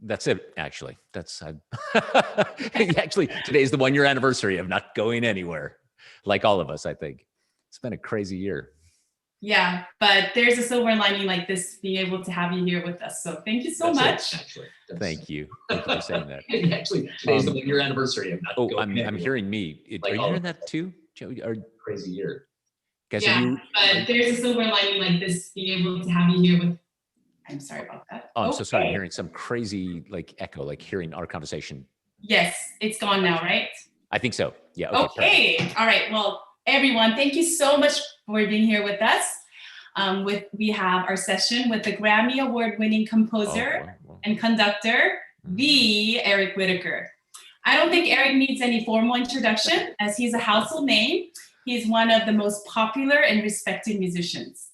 That's it, actually. Actually, today's the 1-year anniversary of not going anywhere. Like all of us, I think. It's been a crazy year. Yeah, but there's a silver lining like this, being able to have you here with us. So thank you so much. Thank you. Thank you for saying that. Actually, today's the 1-year anniversary of not going anywhere. I'm hearing me. Are you hearing that too, Joe? Crazy year. Guys, but there's a silver lining like this, being able to have you here with. I'm sorry about that. Oh, I'm so sorry. I'm hearing some crazy echo, hearing our conversation. Yes, it's gone now, right? I think so. Yeah. Okay. All right. Well, everyone, thank you so much for being here with us. We have our session with the Grammy Award-winning composer and conductor, the Eric Whitacre. I don't think Eric needs any formal introduction, as he's a household name. He's one of the most popular and respected musicians.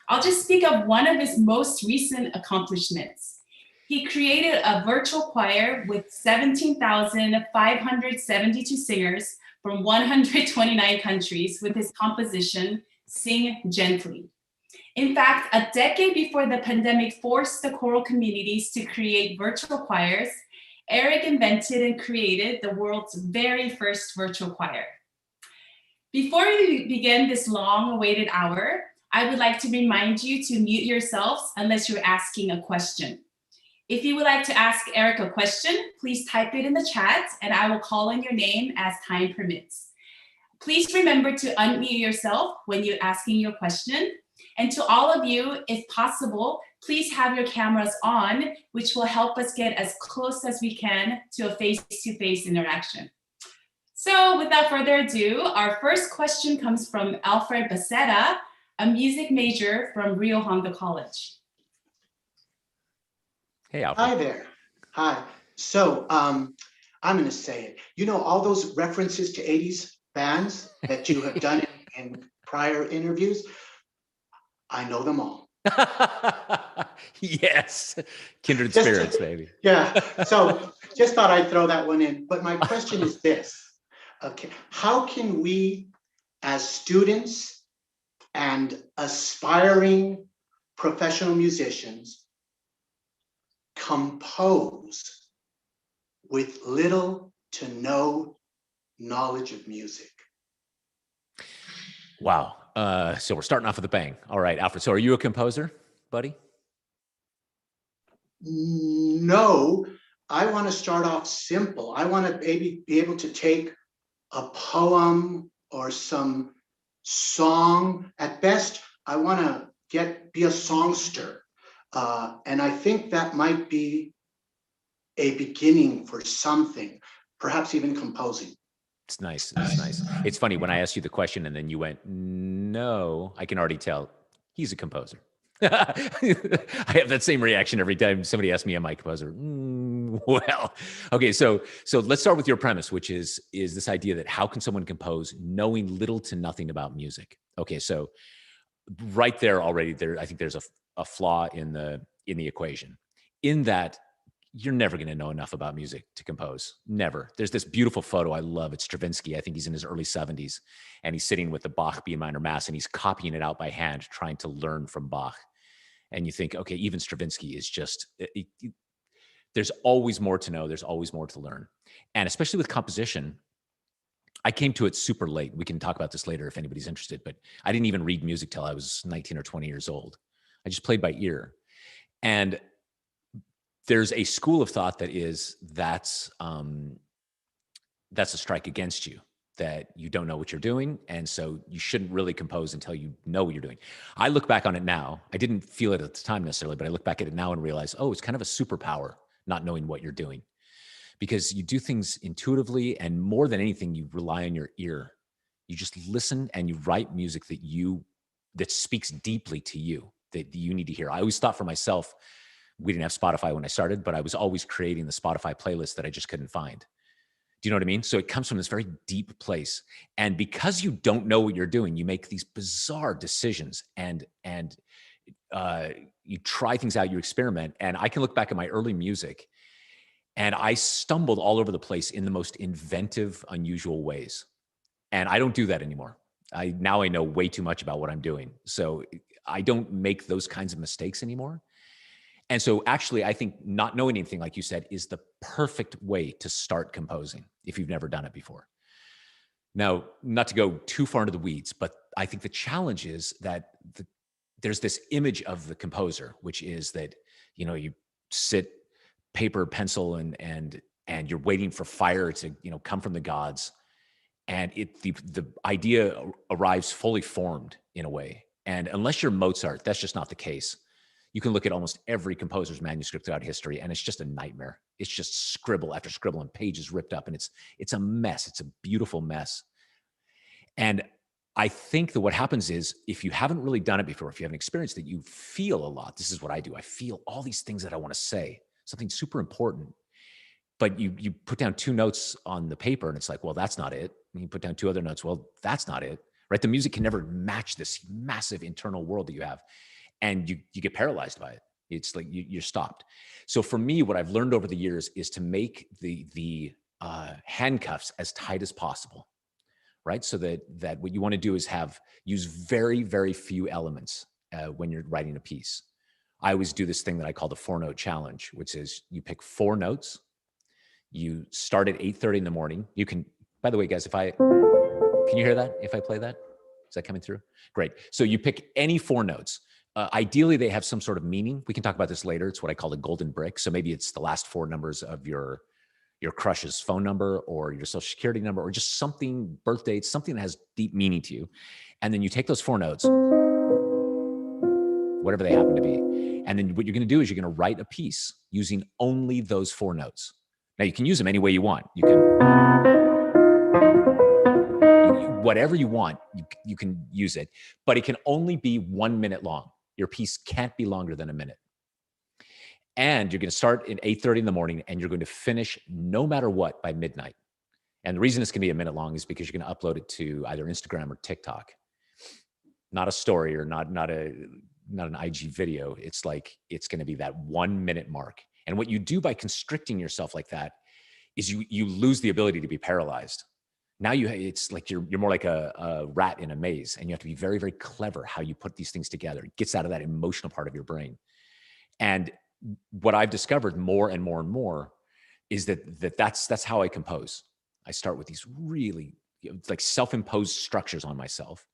I'll just speak of one of his most recent accomplishments. He created a virtual choir with 17,572 singers from 129 countries with his composition, Sing Gently. In fact, a decade before the pandemic forced the choral communities to create virtual choirs, Eric invented and created the world's very first virtual choir. Before we begin this long-awaited hour, I would like to remind you to mute yourselves unless you're asking a question. If you would like to ask Eric a question, please type it in the chat and I will call on your name as time permits. Please remember to unmute yourself when you're asking your question. And to all of you, if possible, please have your cameras on, which will help us get as close as we can to a face-to-face interaction. So without further ado, our first question comes from Alfred Becerra, a music major from Rio Hondo College. Hey, Alfred. Hi there. Hi. So I'm going to say it. You know, all those references to 80s bands that you have done in prior interviews, I know them all. Yes. Kindred spirits, baby. Yeah. So just thought I'd throw that one in. But my question is this. Okay. How can we, as students and aspiring professional musicians, compose with little to no knowledge of music? Wow. So we're starting off with a bang. All right, Alfred. So are you a composer, buddy? No, I want to start off simple. I want to maybe be able to take a poem or some song. At best, I want to be a songster. And I think that might be a beginning for something, perhaps even composing. It's nice. It's nice. It's funny when I asked you the question and then you went, no, I can already tell he's a composer. I have that same reaction every time somebody asks me, am I a composer? Well, okay. So let's start with your premise, which is this idea that how can someone compose knowing little to nothing about music? Okay. So right there already I think there's a flaw in the equation, in that you're never going to know enough about music to compose. Never. There's this beautiful photo I love. It's Stravinsky. I think he's in his early 70s, and he's sitting with the Bach B minor Mass, and he's copying it out by hand, trying to learn from Bach. And you think, okay, even Stravinsky is just, there's always more to know. There's always more to learn. And especially with composition, I came to it super late. We can talk about this later if anybody's interested, but I didn't even read music till I was 19 or 20 years old. I just played by ear. And there's a school of thought that is that's a strike against you, that you don't know what you're doing, and so you shouldn't really compose until you know what you're doing. I look back on it now. I didn't feel it at the time necessarily, but I look back at it now and realize, oh, it's kind of a superpower not knowing what you're doing, because you do things intuitively, and more than anything, you rely on your ear. You just listen and you write music that speaks deeply to you, that you need to hear. I always thought for myself, we didn't have Spotify when I started, but I was always creating the Spotify playlist that I just couldn't find. Do you know what I mean? So it comes from this very deep place. And because you don't know what you're doing, you make these bizarre decisions and you try things out, you experiment. And I can look back at my early music and I stumbled all over the place in the most inventive, unusual ways. And I don't do that anymore. Now I know way too much about what I'm doing. So I don't make those kinds of mistakes anymore. And so actually, I think not knowing anything, like you said, is the perfect way to start composing if you've never done it before. Now, not to go too far into the weeds, but I think the challenge is that there's this image of the composer, which is that, you know, you sit paper, pencil, and you're waiting for fire to, you know, come from the gods. And the idea arrives fully formed in a way. And unless you're Mozart, that's just not the case. You can look at almost every composer's manuscript throughout history, and it's just a nightmare. It's just scribble after scribble and pages ripped up, and it's a mess. It's a beautiful mess. And I think that what happens is, if you haven't really done it before, if you haven't experienced it, you feel a lot. This is what I do. I feel all these things that I want to say, something super important. But you put down 2 notes on the paper, and it's like, well, that's not it. And you put down 2 other notes. Well, that's not it, right? The music can never match this massive internal world that you have. And you get paralyzed by it. It's like you're stopped. So for me, what I've learned over the years is to make the handcuffs as tight as possible, right? So that what you want to do is use very, very few elements when you're writing a piece. I always do this thing that I call the 4-note challenge, which is you pick 4 notes. You start at 8:30 in the morning. You can, by the way, guys, can you hear that? If I play that, is that coming through? Great. So you pick any 4 notes. Ideally, they have some sort of meaning. We can talk about this later. It's what I call the golden brick. So maybe it's the last 4 numbers of your crush's phone number, or your social security number, or just something, birth date, something that has deep meaning to you. And then you take those 4 notes, whatever they happen to be. And then what you're going to do is you're going to write a piece using only those 4 notes. Now, you can use them any way you want. You can, whatever you want, you can use it, but it can only be 1 minute long. Your piece can't be longer than a minute. And you're going to start at 8:30 in the morning, and you're going to finish no matter what by midnight. And the reason it's going to be a minute long is because you're going to upload it to either Instagram or TikTok. Not a story, or not an IG video. It's like, it's going to be that 1 minute mark. And what you do by constricting yourself like that is you lose the ability to be paralyzed. Now it's like you're more like a rat in a maze, and you have to be very, very clever how you put these things together. It gets out of that emotional part of your brain. And what I've discovered more and more and more is that's how I compose. I start with these really, you know, like self-imposed structures on myself,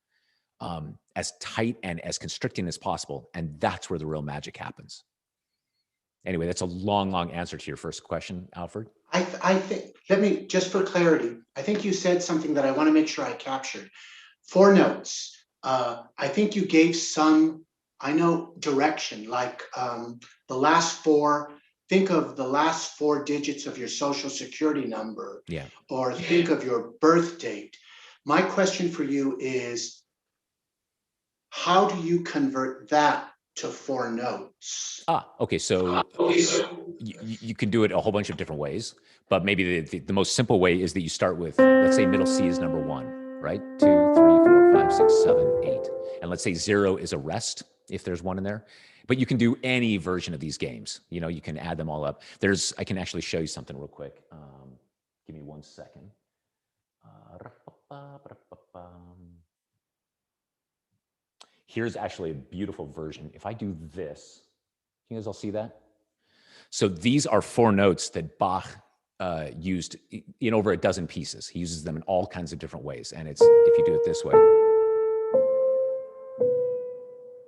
as tight and as constricting as possible. And that's where the real magic happens. Anyway, that's a long, long answer to your first question, Alfred. I think, let me, just for clarity, I think you said something that I want to make sure I captured. 4 notes. I think you gave some, I know, direction, like the last 4, think of the last 4 digits of your social security number, yeah, or think of your birth date. My question for you is, how do you convert that to 4 notes? Okay. So you can do it a whole bunch of different ways, but maybe the most simple way is that you start with, let's say middle C is number 1, right? 2, 3, 4, 5, 6, 7, 8. And let's say 0 is a rest, if there's 1 in there. But you can do any version of these games. You know, you can add them all up. I can actually show you something real quick. Give me 1 second. Here's actually a beautiful version. If I do this, you guys all see that? So these are 4 notes that Bach used in over a dozen pieces. He uses them in all kinds of different ways. And if you do it this way.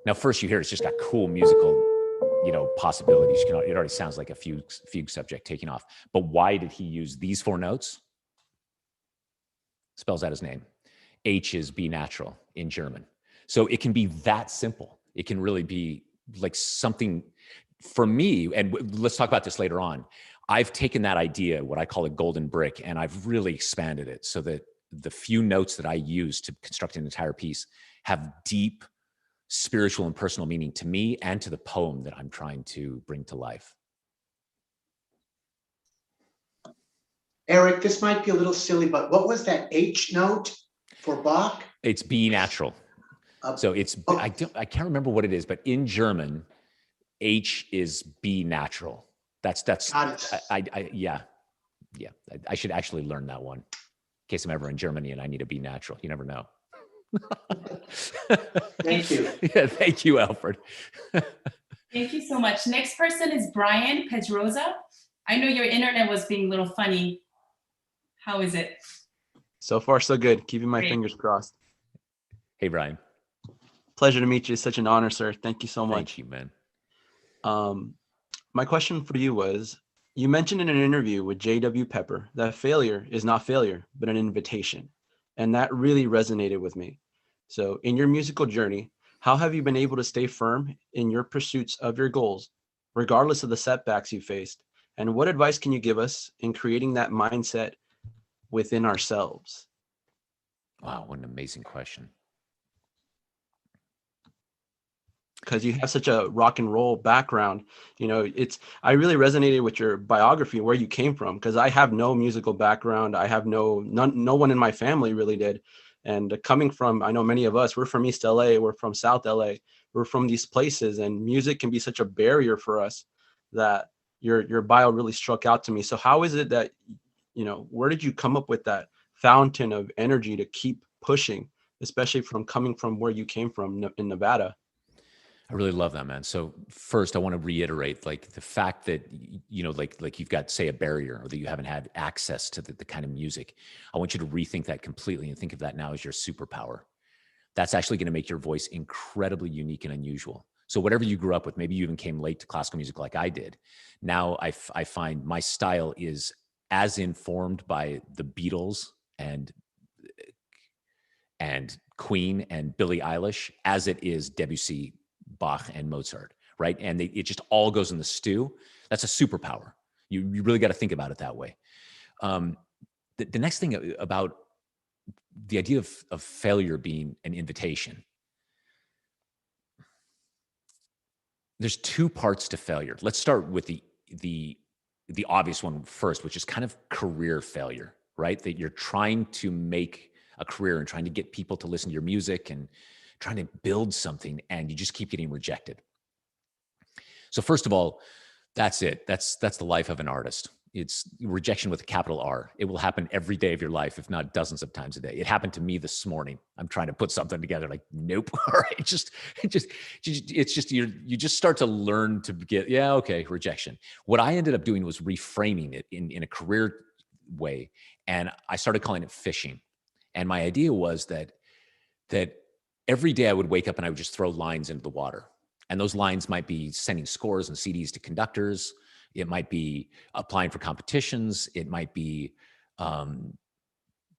Now, first you hear it's just got cool musical, you know, possibilities. It already sounds like a fugue subject taking off. But why did he use these 4 notes? Spells out his name. H is B natural in German. So it can be that simple. It can really be like something, for me, and let's talk about this later on. I've taken that idea, what I call a golden brick, and I've really expanded it so that the few notes that I use to construct an entire piece have deep spiritual and personal meaning to me and to the poem that I'm trying to bring to life. Eric, this might be a little silly, but what was that H note for Bach? It's B natural. So it's, I can't remember what it is, but in German, H is B natural. That's, yeah. I should actually learn that one in case I'm ever in Germany and I need a B natural. You never know. Thank you. Yeah, thank you, Alfred. Thank you so much. Next person is Brian Pedroza. I know your internet was being a little funny. How is it? So far, so good. Keeping my Great. fingers crossed. Hey, Brian. Pleasure to meet you. It's such an honor, sir. Thank you so much. Thank you, man. My question for you was, you mentioned in an interview with J.W. Pepper that failure is not failure, but an invitation. And that really resonated with me. So in your musical journey, how have you been able to stay firm in your pursuits of your goals, regardless of the setbacks you faced? And what advice can you give us in creating that mindset within ourselves? Wow, what an amazing question. Because you have such a rock and roll background, you know, I really resonated with your biography, where you came from, because I have no musical background. I have no one in my family really did. And coming from, I know many of us, we're from East LA, we're from South LA, we're from these places, and music can be such a barrier for us, that your bio really struck out to me. So how is it that, you know, where did you come up with that fountain of energy to keep pushing, especially from coming from where you came from in Nevada? I really love that, man. So first, I want to reiterate, like, the fact that, you know, like you've got, say, a barrier, or that you haven't had access to the kind of music. I want you to rethink that completely and think of that now as your superpower. That's actually going to make your voice incredibly unique and unusual. So whatever you grew up with, maybe you even came late to classical music like I did. Now I find my style is as informed by the Beatles and Queen and Billie Eilish as it is Debussy, Bach, and Mozart, right? And it just all goes in the stew. That's a superpower. You really got to think about it that way. The next thing about the idea of failure being an invitation. There's two parts to failure. Let's start with the obvious one first, which is kind of career failure, right? That you're trying to make a career and trying to get people to listen to your music and trying to build something, and you just keep getting rejected. So first of all, that's it. That's the life of an artist. It's rejection with a capital R. It will happen every day of your life, if not dozens of times a day. It happened to me this morning. I'm trying to put something together, like, nope. All right, it's just you just start to learn to get, yeah, okay, rejection. What I ended up doing was reframing it in a career way, and I started calling it fishing. And my idea was that every day I would wake up and I would just throw lines into the water. And those lines might be sending scores and CDs to conductors. It might be applying for competitions. It might be,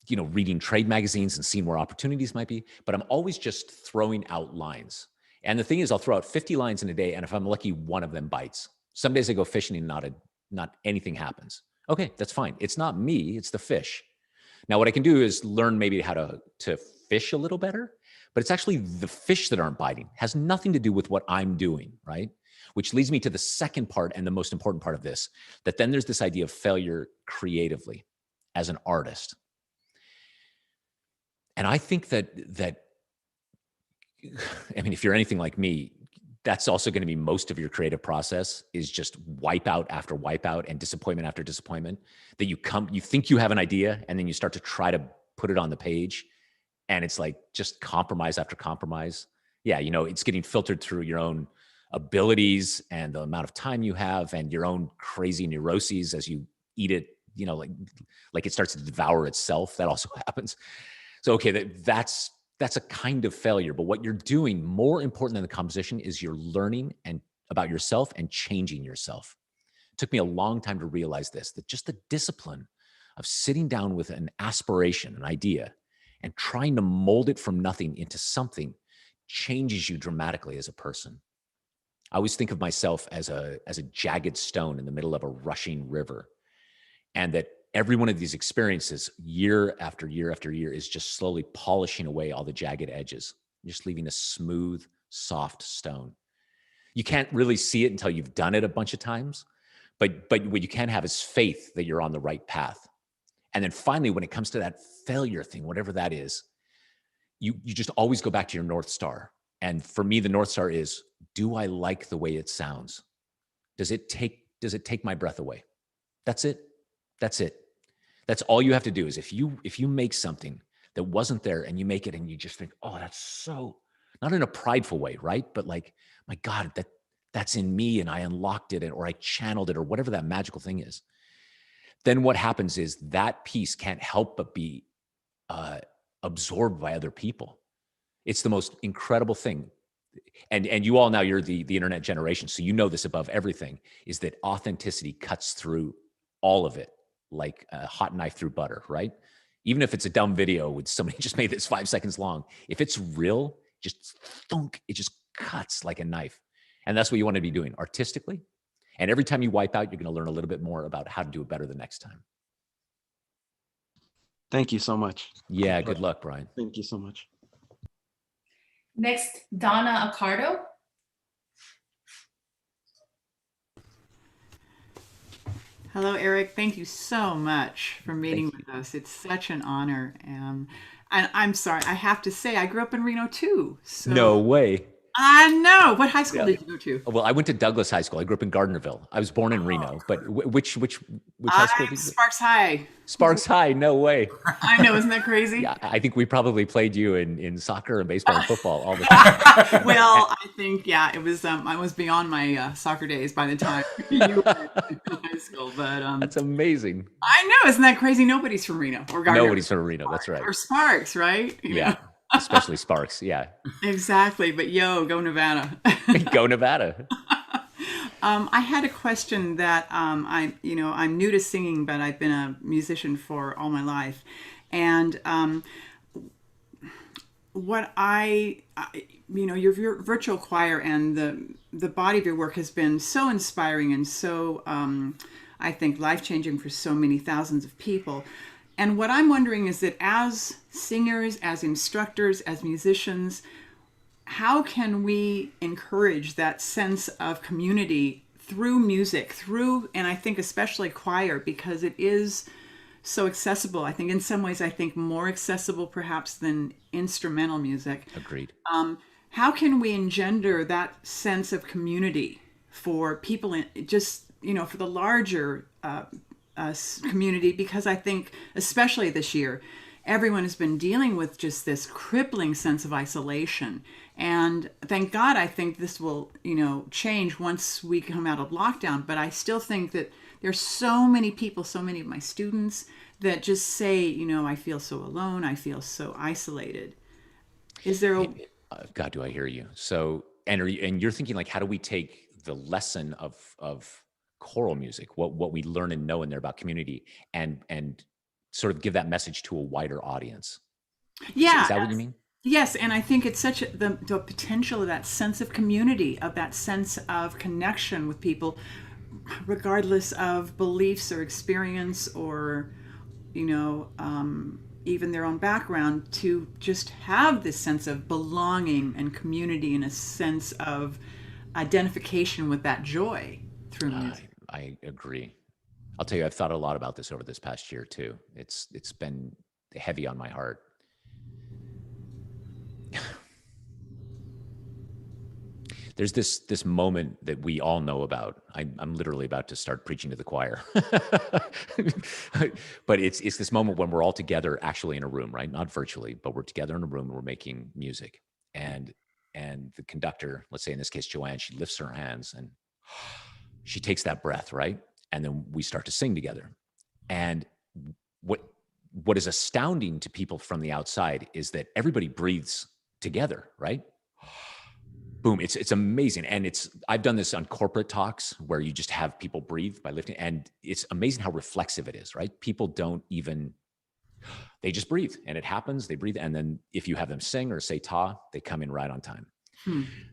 reading trade magazines and seeing where opportunities might be. But I'm always just throwing out lines. And the thing is, I'll throw out 50 lines in a day, and if I'm lucky, one of them bites. Some days I go fishing and not anything happens. Okay, that's fine. It's not me, it's the fish. Now, what I can do is learn maybe how to fish a little better, but it's actually the fish that aren't biting. It has nothing to do with what I'm doing, right? Which leads me to the second part and the most important part of this, that then there's this idea of failure creatively as an artist. And I think that I mean, if you're anything like me, that's also going to be most of your creative process, is just wipeout after wipeout and disappointment after disappointment. That you think you have an idea, and then you start to try to put it on the page, and it's like just compromise after compromise. Yeah, it's getting filtered through your own abilities and the amount of time you have and your own crazy neuroses as you eat it, like it starts to devour itself. That also happens. So, okay, that's a kind of failure, but what you're doing, more important than the composition, is you're learning and about yourself and changing yourself. It took me a long time to realize this, that just the discipline of sitting down with an aspiration, an idea, and trying to mold it from nothing into something changes you dramatically as a person. I always think of myself as a jagged stone in the middle of a rushing river, and that every one of these experiences, year after year after year, is just slowly polishing away all the jagged edges, just leaving a smooth, soft stone. You can't really see it until you've done it a bunch of times, but what you can have is faith that you're on the right path. And then finally, when it comes to that failure thing, whatever that is, you just always go back to your North Star. And for me, the North Star is, do I like the way it sounds? Does it take my breath away? That's it. That's it. That's all you have to do. Is if you make something that wasn't there and you make it and you just think, oh, that's so, not in a prideful way, right? But like, my God, that's in me and I unlocked it, or I channeled it, or whatever that magical thing is, then what happens is that piece can't help but be absorbed by other people. It's the most incredible thing. And you all now, you're the internet generation, so you know this above everything, is that authenticity cuts through all of it like a hot knife through butter, right? Even if it's a dumb video with somebody just made this 5 seconds long, if it's real, just thunk, it just cuts like a knife. And that's what you want to be doing artistically. And every time you wipe out, you're going to learn a little bit more about how to do it better the next time. Thank you so much. Yeah, good luck, Brian. Thank you so much. Next, Donna Accardo. Hello, Eric. Thank you so much for meeting with us. It's such an honor. And I'm sorry, I have to say, I grew up in Reno too. So No way. I know. What high school did you go to? Well, I went to Douglas High School. I grew up in Gardnerville. I was born in Reno, but which high school did you go? Sparks High. Sparks High, no way. I know, isn't that crazy? Yeah, I think we probably played you in soccer and baseball and football all the time. Well, I think, yeah, it was, I was beyond my soccer days by the time you were in high school. But That's amazing. I know, isn't that crazy? Nobody's from Reno or Gardner. Nobody's from Reno, that's right. Or Sparks, right? Yeah, especially Sparks, yeah. Exactly, but yo, go Nevada. Go Nevada. I had a question that I'm new to singing, but I've been a musician for all my life, and your virtual choir and the body of your work has been so inspiring and so I think life-changing for so many thousands of people. And what I'm wondering is that as singers, as instructors, as musicians, how can we encourage that sense of community through music, and I think especially choir, because it is so accessible. I think in some ways, more accessible perhaps than instrumental music. Agreed. How can we engender that sense of community for people, for the larger community? Because I think, especially this year, everyone has been dealing with just this crippling sense of isolation. And thank God, I think this will, change once we come out of lockdown. But I still think that there's so many people, so many of my students that just say, I feel so alone. I feel so isolated. Is there God, do I hear you? So, and you're thinking like, how do we take the lesson of choral music, what we learn and know in there about community, and sort of give that message to a wider audience? Yeah. Is that what you mean? Yes, and I think it's such the potential of that sense of community, of that sense of connection with people, regardless of beliefs or experience or, even their own background, to just have this sense of belonging and community and a sense of identification with that joy through music. I agree. I'll tell you, I've thought a lot about this over this past year too. It's been heavy on my heart. There's this moment that we all know about. I'm literally about to start preaching to the choir. But it's this moment when we're all together actually in a room, right? Not virtually, but we're together in a room and we're making music. And the conductor, let's say in this case, Joanne, she lifts her hands and she takes that breath, right? And then we start to sing together. And what is astounding to people from the outside is that everybody breathes together, right? Boom, it's amazing. And I've done this on corporate talks where you just have people breathe by lifting, and it's amazing how reflexive it is, right? People they just breathe, and it happens, they breathe. And then if you have them sing or say ta, they come in right on time.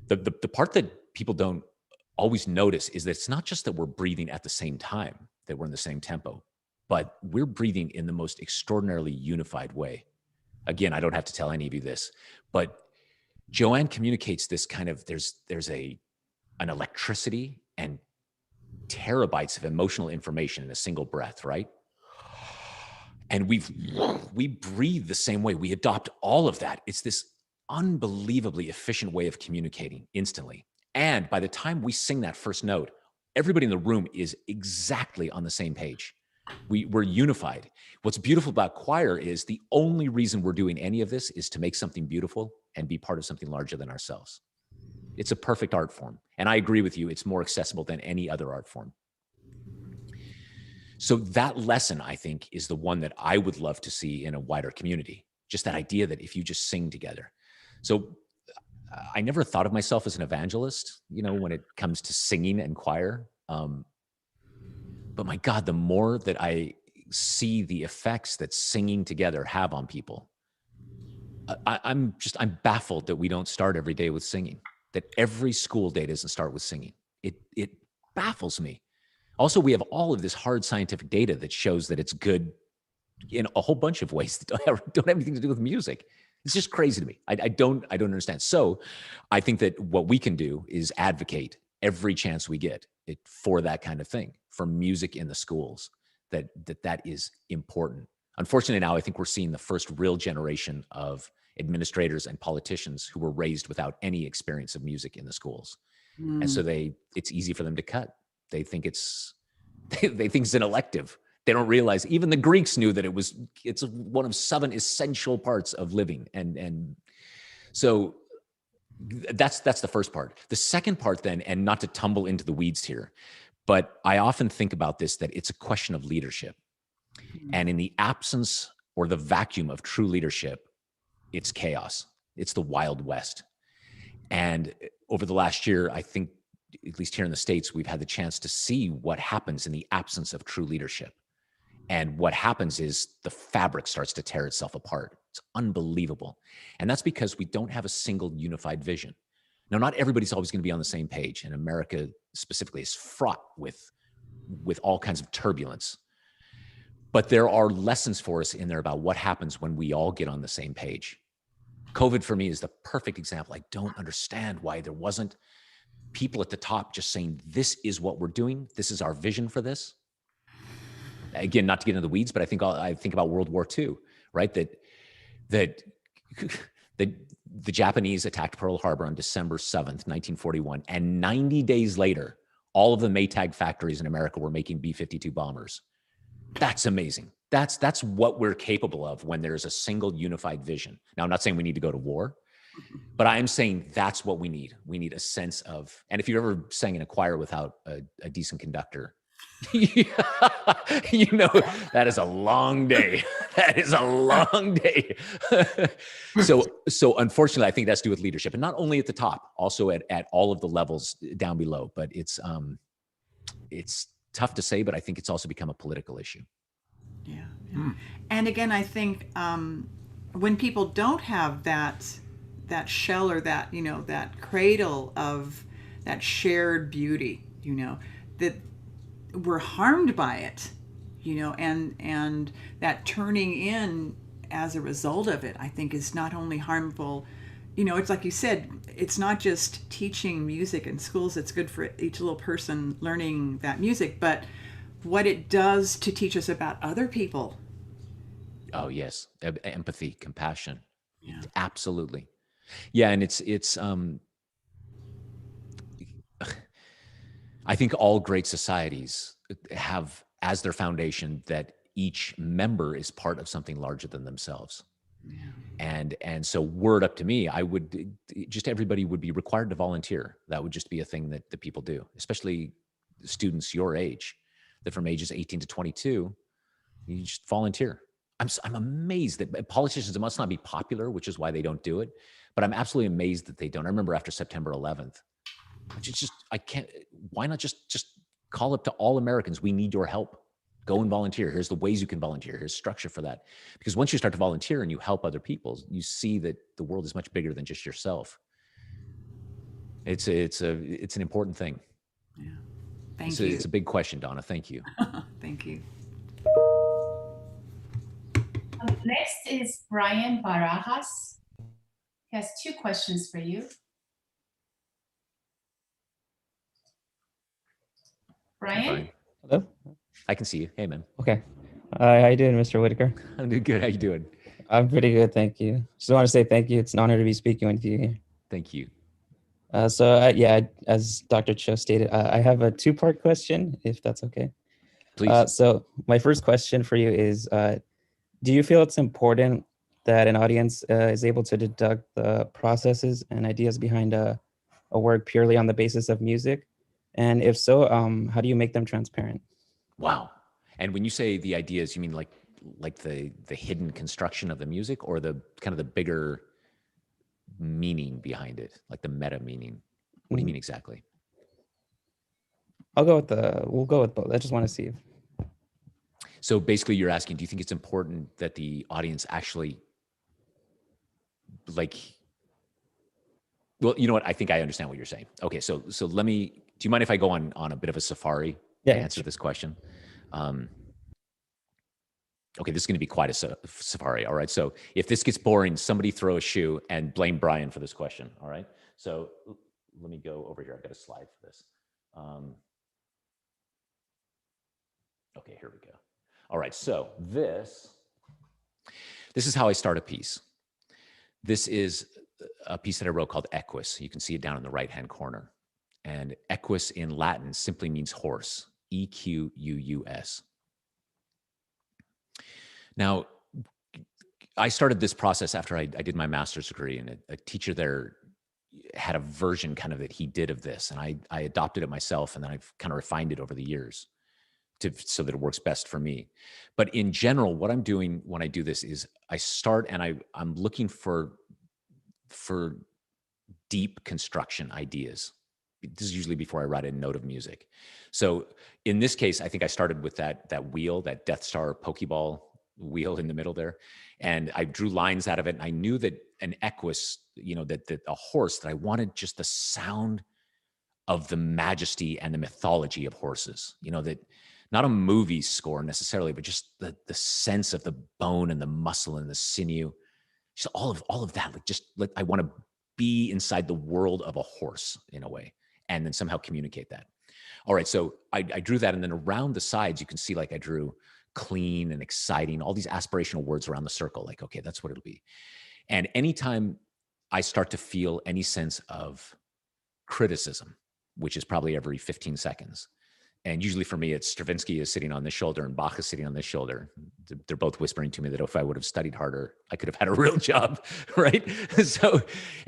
The part that people don't always notice is that it's not just that we're breathing at the same time, that we're in the same tempo, but we're breathing in the most extraordinarily unified way. Again, I don't have to tell any of you this, but Joanne communicates this kind of, there's an electricity and terabytes of emotional information in a single breath, right? And we breathe the same way. We adopt all of that. It's this unbelievably efficient way of communicating instantly. And by the time we sing that first note, everybody in the room is exactly on the same page. We're unified. What's beautiful about choir is the only reason we're doing any of this is to make something beautiful and be part of something larger than ourselves. It's a perfect art form. And I agree with you, it's more accessible than any other art form. So that lesson, I think, is the one that I would love to see in a wider community. Just that idea that if you just sing together. So I never thought of myself as an evangelist, when it comes to singing and choir. But my God, the more that I see the effects that singing together have on people, I'm baffled that we don't start every day with singing, that every school day doesn't start with singing. It baffles me. Also, we have all of this hard scientific data that shows that it's good in a whole bunch of ways that don't have anything to do with music. It's just crazy to me. I don't understand. So I think that what we can do is advocate every chance we get for that kind of thing, for music in the schools, that is important. Unfortunately, now I think we're seeing the first real generation of administrators and politicians who were raised without any experience of music in the schools. And so it's easy for them to cut. They think it's an elective. They don't realize even the Greeks knew that it's one of 7 essential parts of living. And so that's the first part. The second part then, and not to tumble into the weeds here, but I often think about this, that it's a question of leadership. And in the absence or the vacuum of true leadership, it's chaos. It's the Wild West. And over the last year, I think, at least here in the States, we've had the chance to see what happens in the absence of true leadership. And what happens is the fabric starts to tear itself apart. It's unbelievable. And that's because we don't have a single unified vision. Now, not everybody's always going to be on the same page. And America specifically is fraught with all kinds of turbulence. But there are lessons for us in there about what happens when we all get on the same page. COVID for me is the perfect example. I don't understand why there wasn't people at the top just saying, this is what we're doing. This is our vision for this. Again, not to get into the weeds, but I think about World War II, right? That the Japanese attacked Pearl Harbor on December 7th, 1941. And 90 days later, all of the Maytag factories in America were making B-52 bombers. That's amazing. That's what we're capable of when there's a single unified vision. Now, I'm not saying we need to go to war, but I am saying that's what we need. We need a sense of, and if you've ever sang in a choir without a decent conductor, that is a long day. That is a long day. So unfortunately, I think that's to do with leadership, and not only at the top, also at all of the levels down below. But it's tough to say, but I think it's also become a political issue. Yeah. And again, I think when people don't have that shell or that cradle of that shared beauty, that we're harmed by it, and that turning in as a result of it, I think is not only harmful. It's like you said, it's not just teaching music in schools. It's good for each little person learning that music, but what it does to teach us about other people. Oh, yes. Empathy, compassion. Yeah. Absolutely. Yeah. And it's I think all great societies have as their foundation that each member is part of something larger than themselves. Yeah. And so were it up to me, everybody would be required to volunteer. That would just be a thing that people do, especially students your age, that from ages 18 to 22, you just volunteer. I'm amazed that politicians, it must not be popular, which is why they don't do it, but I'm absolutely amazed that they don't. I remember after September 11th, I can't, why not just call up to all Americans? We need your help. Go and volunteer. Here's the ways you can volunteer. Here's structure for that. Because once you start to volunteer and you help other people, you see that the world is much bigger than just yourself. It's an important thing. Yeah. Thank you. It's a big question, Donna. Thank you. Thank you. Next is Brian Barajas. He has 2 questions for you. Brian? Hello? I can see you. Hey, man. Okay. How you doing, Mr. Whitacre? I'm doing good. How you doing? I'm pretty good, thank you. Just want to say thank you. It's an honor to be speaking with you here. Thank you. As Dr. Cho stated, I have a 2-part question, if that's okay. Please. So my first question for you is, do you feel it's important that an audience is able to deduct the processes and ideas behind a work purely on the basis of music? And if so, how do you make them transparent? Wow. And when you say the ideas, you mean like the hidden construction of the music, or the kind of the bigger meaning behind it, like the meta meaning? What do you mean exactly? We'll go with both. I just want to see if. So basically you're asking, do you think it's important that the audience actually well, you know what? I think I understand what you're saying. Okay. So do you mind if I go on a bit of a safari to answer this question? Okay, this is going to be quite a safari. All right. So if this gets boring, somebody throw a shoe and blame Brian for this question. All right. So let me go over here. I've got a slide for this. Okay, here we go. All right. So this is how I start a piece. This is a piece that I wrote called Equus. You can see it down in the right-hand corner. And equus in Latin simply means horse, E-Q-U-U-S. Now, I started this process after I did my master's degree, and a teacher there had a version kind of that he did of this, and I adopted it myself, and then I've kind of refined it over the years so that it works best for me. But in general, what I'm doing when I do this is I start and I'm looking for deep construction ideas. This is usually before I write a note of music. So in this case, I think I started with that wheel, that Death Star Pokeball wheel in the middle there. And I drew lines out of it. And I knew that an equus, that a horse, that I wanted just the sound of the majesty and the mythology of horses, that not a movie score necessarily, but just the sense of the bone and the muscle and the sinew, just all of that. I want to be inside the world of a horse in a way, and then somehow communicate that. All right, so I drew that, and then around the sides, you can see I drew clean and exciting, all these aspirational words around the circle, okay, that's what it'll be. And anytime I start to feel any sense of criticism, which is probably every 15 seconds, and usually for me, it's Stravinsky is sitting on this shoulder and Bach is sitting on this shoulder. They're both whispering to me that if I would have studied harder, I could have had a real job, right? So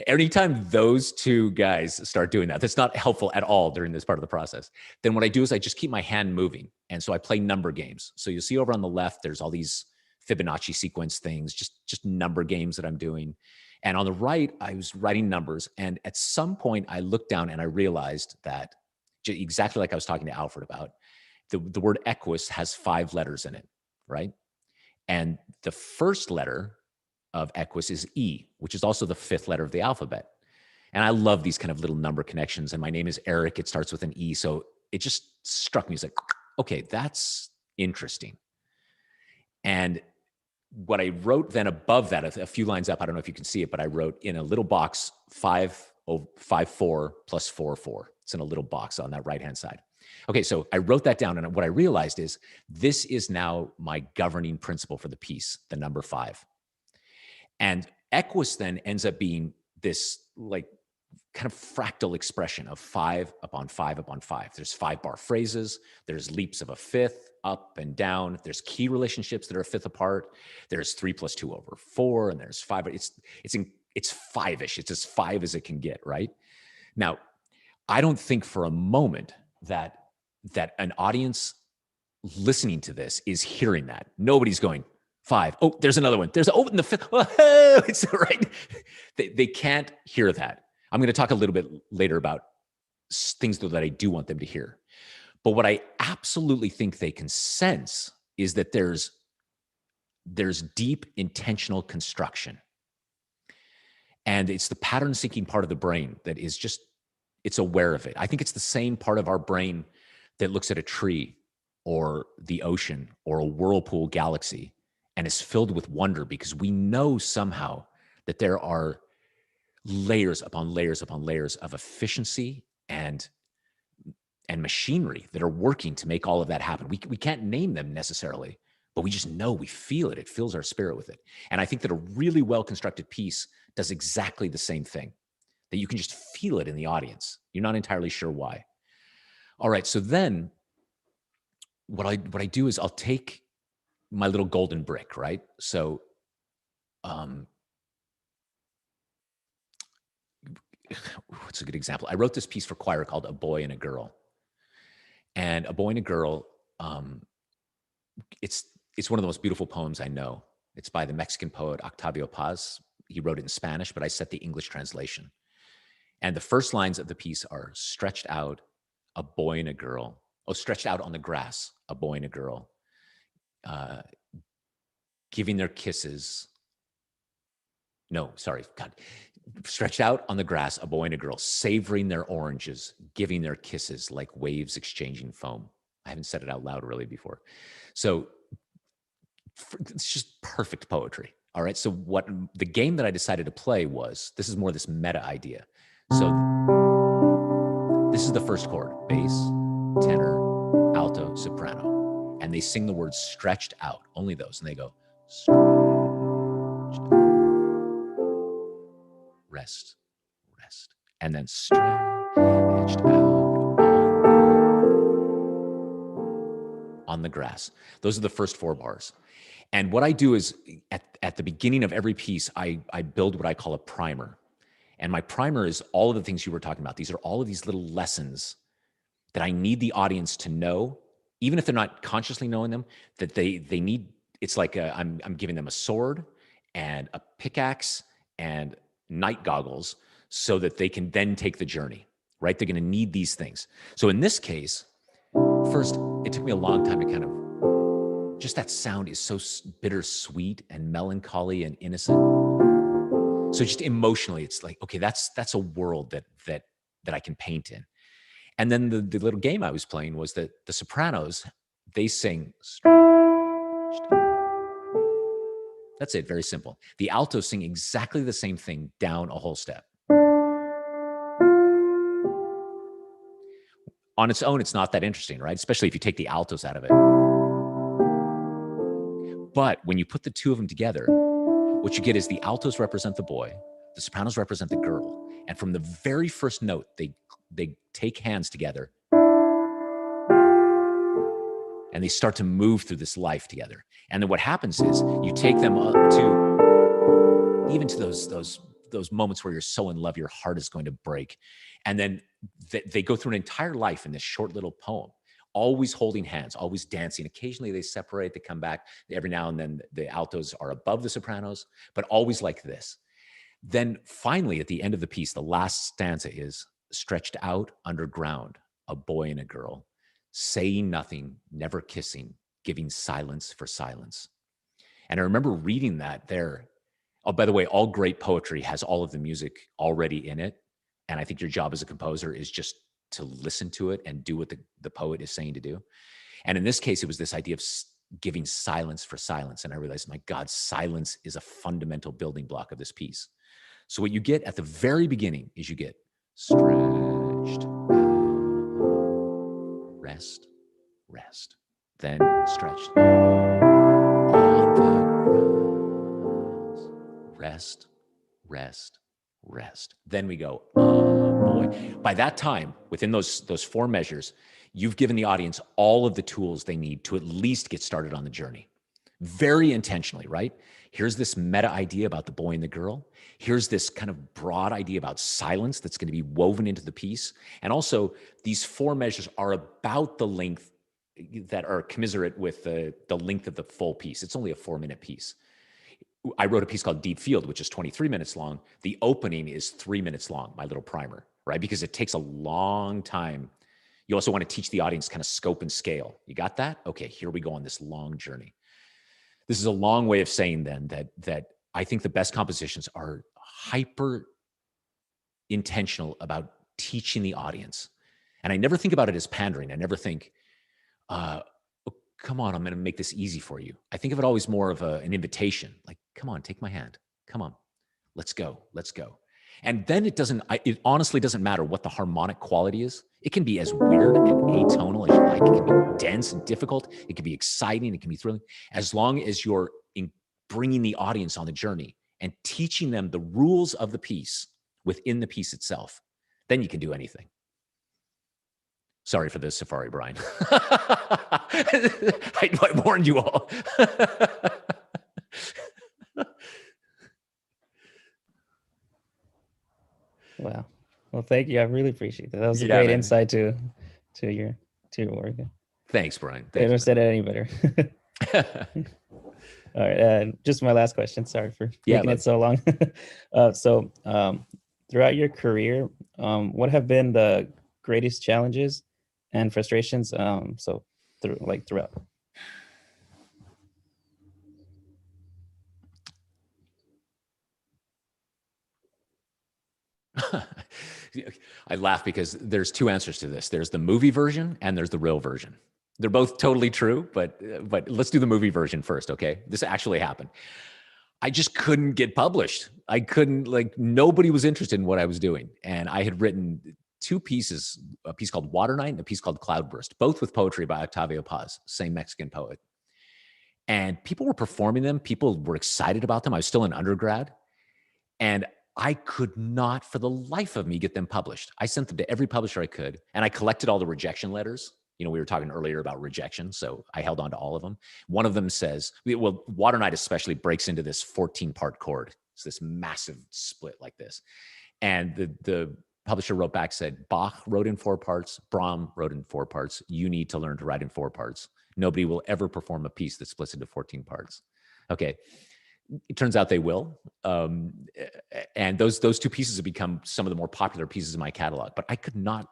anytime those two guys start doing that, that's not helpful at all during this part of the process. Then what I do is I just keep my hand moving. And so I play number games. So you'll see over on the left, there's all these Fibonacci sequence things, just number games that I'm doing. And on the right, I was writing numbers. And at some point I looked down and I realized that exactly like I was talking to Alfred about, the word equus has 5 letters in it, right? And the first letter of equus is E, which is also the 5th letter of the alphabet. And I love these kind of little number connections. And my name is Eric. It starts with an E. So it just struck me as okay, that's interesting. And what I wrote then above that, a few lines up, I don't know if you can see it, but I wrote in a little box 5-4 plus 4-4. It's in a little box on that right-hand side. Okay, so I wrote that down, and what I realized is this is now my governing principle for the piece, the number 5. And equus then ends up being this kind of fractal expression of 5 upon 5 upon 5. There's 5-bar phrases. There's leaps of a fifth up and down. There's key relationships that are a fifth apart. There's 3 + 2 / 4, and there's 5. It's 5-ish. It's as 5 as it can get, right? Now, I don't think for a moment that an audience listening to this is hearing that. Nobody's going 5. Oh, there's another one. There's in the 5th. Oh, it's right. They can't hear that. I'm going to talk a little bit later about things that I do want them to hear. But what I absolutely think they can sense is that there's deep intentional construction. And it's the pattern seeking part of the brain that is it's aware of it. I think it's the same part of our brain that looks at a tree or the ocean or a whirlpool galaxy and is filled with wonder because we know somehow that there are layers upon layers upon layers of efficiency and machinery that are working to make all of that happen. We can't name them necessarily, but we just know, we feel it. It fills our spirit with it. And I think that a really well-constructed piece does exactly the same thing, that you can just feel it in the audience. You're not entirely sure why. All right, so then what I do is I'll take my little golden brick, right? So what's a good example? I wrote this piece for choir called A Boy and a Girl. And A Boy and a Girl, it's one of the most beautiful poems I know. It's by the Mexican poet Octavio Paz. He wrote it in Spanish, but I set the English translation. And the first lines of the piece are stretched out, a boy and a girl. Oh, stretched out on the grass, a boy and a girl, giving their kisses. No, sorry, God. Stretched out on the grass, a boy and a girl, savoring their oranges, giving their kisses like waves exchanging foam. I haven't said it out loud really before. So it's just perfect poetry. All right. So what the game that I decided to play was, this is more this meta idea. So this is the first chord: bass, tenor, alto, soprano. And they sing the words stretched out, only those. And they go, stretched out. Rest, rest. And then stretched out on the grass. Those are the first 4 bars. And what I do is at the beginning of every piece, I build what I call a primer. And my primer is all of the things you were talking about. These are all of these little lessons that I need the audience to know, even if they're not consciously knowing them, that they need. It's like I'm giving them a sword and a pickaxe and night goggles so that they can then take the journey, right? They're going to need these things. So in this case, first, it took me a long time to kind of, just that sound is so bittersweet and melancholy and innocent. So just emotionally, it's like, okay, that's a world that I can paint in. And then the little game I was playing was that the sopranos, they sing. That's it, very simple. The altos sing exactly the same thing down a whole step. On its own, it's not that interesting, right? Especially if you take the altos out of it. But when you put the two of them together, what you get is the altos represent the boy, the sopranos represent the girl. And from the very first note, they take hands together and they start to move through this life together. And then what happens is you take them up to even to those moments where you're so in love, your heart is going to break. And then they go through an entire life in this short little poem, always holding hands, always dancing. Occasionally they separate, they come back. Every now and then the altos are above the sopranos, but always like this. Then finally, at the end of the piece, the last stanza is stretched out underground, a boy and a girl, saying nothing, never kissing, giving silence for silence. And I remember reading that there. Oh, by the way, all great poetry has all of the music already in it. And I think your job as a composer is just to listen to it and do what the poet is saying to do. And in this case, it was this idea of giving silence for silence. And I realized, my God, silence is a fundamental building block of this piece. So what you get at the very beginning is you get stretched out, rest, rest, then stretched on the grass, rest, rest, rest. Then we go, oh boy. By that time, within those 4 measures, you've given the audience all of the tools they need to at least get started on the journey. Very intentionally, right? Here's this meta idea about the boy and the girl. Here's this kind of broad idea about silence that's going to be woven into the piece. And also, these 4 measures are about the length that are commiserate with the length of the full piece. It's only a 4-minute piece. I wrote a piece called Deep Field, which is 23 minutes long. The opening is 3 minutes long, my little primer, right? Because it takes a long time. You also want to teach the audience kind of scope and scale. You got that? Okay, here we go on this long journey. This is a long way of saying then that I think the best compositions are hyper intentional about teaching the audience. And I never think about it as pandering. I never think, oh, come on, I'm going to make this easy for you. I think of it always more of an invitation, like, come on, take my hand. Come on, let's go, let's go. And then it honestly doesn't matter what the harmonic quality is. It can be as weird and atonal as you like. It can be dense and difficult. It can be exciting. It can be thrilling. As long as you're bringing the audience on the journey and teaching them the rules of the piece within the piece itself, then you can do anything. Sorry for this, Safari Brian. I warned you all. Wow. Well, thank you. I really appreciate that. That was a Yeah, great man. insight to your work. Thanks, Brian. Couldn't have Thanks, said it any better. man. All right, just my last question. Sorry for Yeah, making bud. it so long. Throughout your career, what have been the greatest challenges and frustrations? Throughout. I laugh because there's two answers to this. There's the movie version and there's the real version. They're both totally true, but let's do the movie version first, okay? This actually happened. I just couldn't get published. I couldn't, like, nobody was interested in what I was doing. And I had written two pieces, a piece called Water Night and a piece called Cloudburst, both with poetry by Octavio Paz, same Mexican poet. And people were performing them. People were excited about them. I was still an undergrad. And I could not, for the life of me, get them published. I sent them to every publisher I could, and I collected all the rejection letters. You know, we were talking earlier about rejection, so I held on to all of them. One of them says, well, Water Night especially breaks into this 14-part chord. It's this massive split like this. And the publisher wrote back, said, Bach wrote in 4 parts, Brahms wrote in 4 parts. You need to learn to write in 4 parts. Nobody will ever perform a piece that splits into 14 parts. Okay. It turns out they will. And those two pieces have become some of the more popular pieces in my catalog, but I could not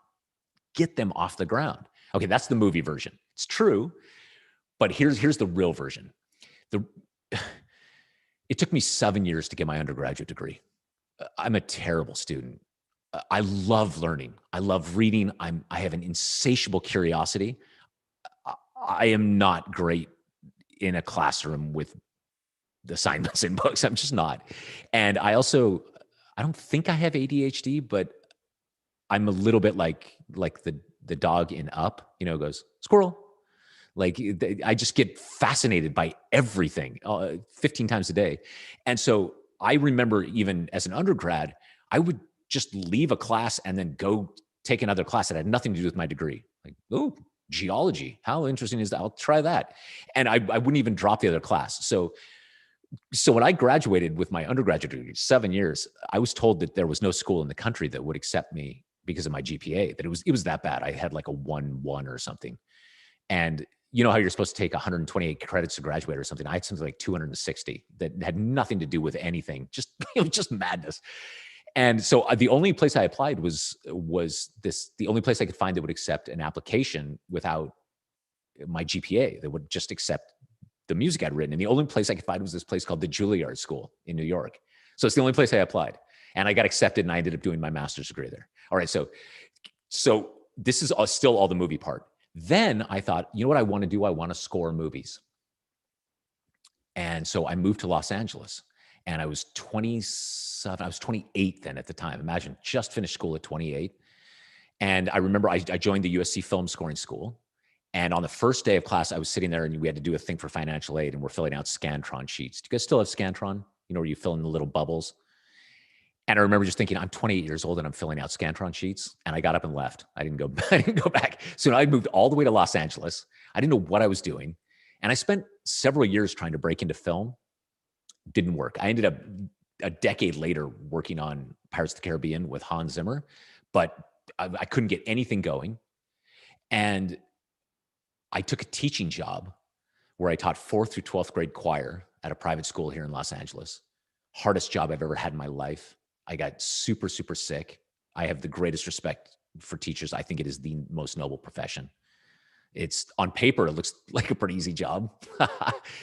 get them off the ground. Okay, that's the movie version. It's true, but here's the real version. It took me 7 years to get my undergraduate degree. I'm a terrible student. I love learning. I love reading. I have an insatiable curiosity. I am not great in a classroom with the assignments in books. I'm just not. And I don't think I have ADHD, but I'm a little bit like the dog in Up, you know, goes, squirrel. Like, I just get fascinated by everything 15 times a day. And so I remember, even as an undergrad, I would just leave a class and then go take another class that had nothing to do with my degree. Like, oh, geology, how interesting is that? I'll try that. And I wouldn't even drop the other class. So when I graduated with my undergraduate degree, 7 years, I was told that there was no school in the country that would accept me because of my GPA, that it was that bad. I had like a 1.1 or something. And you know how you're supposed to take 128 credits to graduate or something? I had something like 260 that had nothing to do with anything. Just, it was just madness. And so the only place I applied was the only place I could find that would accept an application without my GPA, that would just accept the music I'd written. And the only place I could find was this place called the Juilliard School in New York. So it's the only place I applied, and I got accepted, and I ended up doing my master's degree there. All right. So this is still all the movie part. Then I thought, you know what I want to do? I want to score movies. And so I moved to Los Angeles, and I was 27. I was 28 then at the time. Imagine, just finished school at 28. And I remember I joined the USC film scoring school. And on the first day of class, I was sitting there, and we had to do a thing for financial aid, and we're filling out Scantron sheets. Do you guys still have Scantron? You know, where you fill in the little bubbles? And I remember just thinking, I'm 28 years old and I'm filling out Scantron sheets. And I got up and left. I didn't go back. So I moved all the way to Los Angeles. I didn't know what I was doing. And I spent several years trying to break into film. Didn't work. I ended up a decade later working on Pirates of the Caribbean with Hans Zimmer, but I couldn't get anything going. And I took a teaching job where I taught 4th through 12th grade choir at a private school here in Los Angeles. Hardest job I've ever had in my life. I got super, super sick. I have the greatest respect for teachers. I think it is the most noble profession. It's, on paper, it looks like a pretty easy job.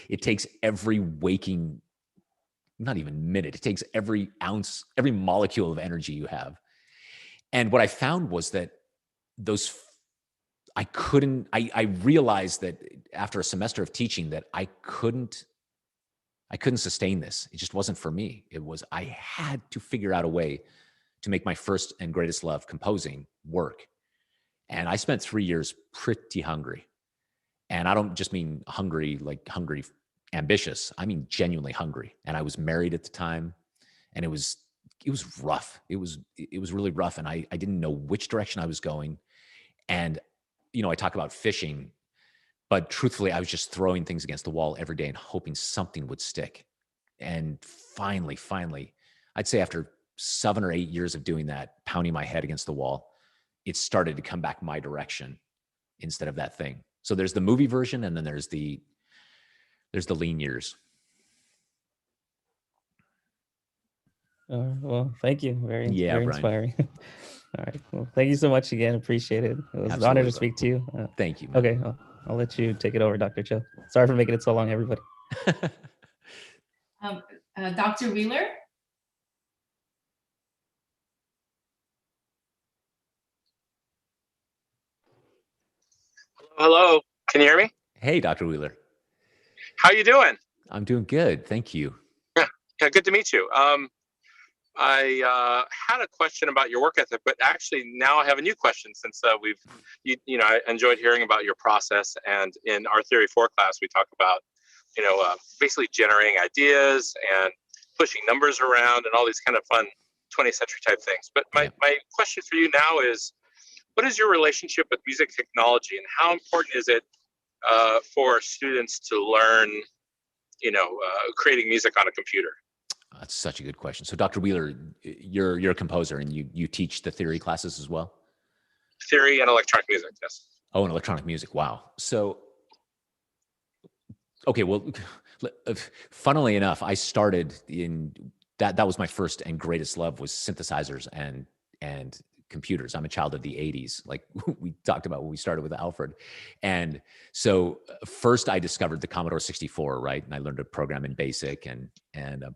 It takes every waking, not even minute, it takes every ounce, every molecule of energy you have. And what I found was that I realized that after a semester of teaching that I couldn't sustain this. It just wasn't for me. I had to figure out a way to make my first and greatest love, composing, work. And I spent 3 years pretty hungry. And I don't just mean hungry, like hungry, ambitious. I mean genuinely hungry. And I was married at the time, and it was rough. It was really rough. And I didn't know which direction I was going. And, you know, I talk about fishing, but truthfully, I was just throwing things against the wall every day and hoping something would stick. And finally, I'd say after 7 or 8 years of doing that, pounding my head against the wall, it started to come back my direction instead of that thing. So there's the movie version, and then there's the lean years. Well, thank you. Very Brian. inspiring. All right. Well, thank you so much again. Appreciate it. It was an honor to speak to you. Thank you, man. Okay. I'll let you take it over, Dr. Cho. Sorry for making it so long, everybody. Dr. Wheeler? Hello, can you hear me? Hey, Dr. Wheeler. How you doing? I'm doing good. Thank you. Yeah, good to meet you. I had a question about your work ethic, but actually now I have a new question since I enjoyed hearing about your process. And in our Theory 4 class, we talk about, basically generating ideas and pushing numbers around and all these kind of fun 20th century type things. But my question for you now is, what is your relationship with music technology, and how important is it for students to learn, creating music on a computer? That's such a good question. So, Dr. Wheeler, you're a composer, and you teach the theory classes as well? Theory and electronic music, yes. Oh, and electronic music. Wow. So, okay, well, funnily enough, I started in that was my first and greatest love, was synthesizers and computers. I'm a child of the 80s, like we talked about when we started with Alfred. And so first I discovered the Commodore 64, right? And I learned to program in BASIC. And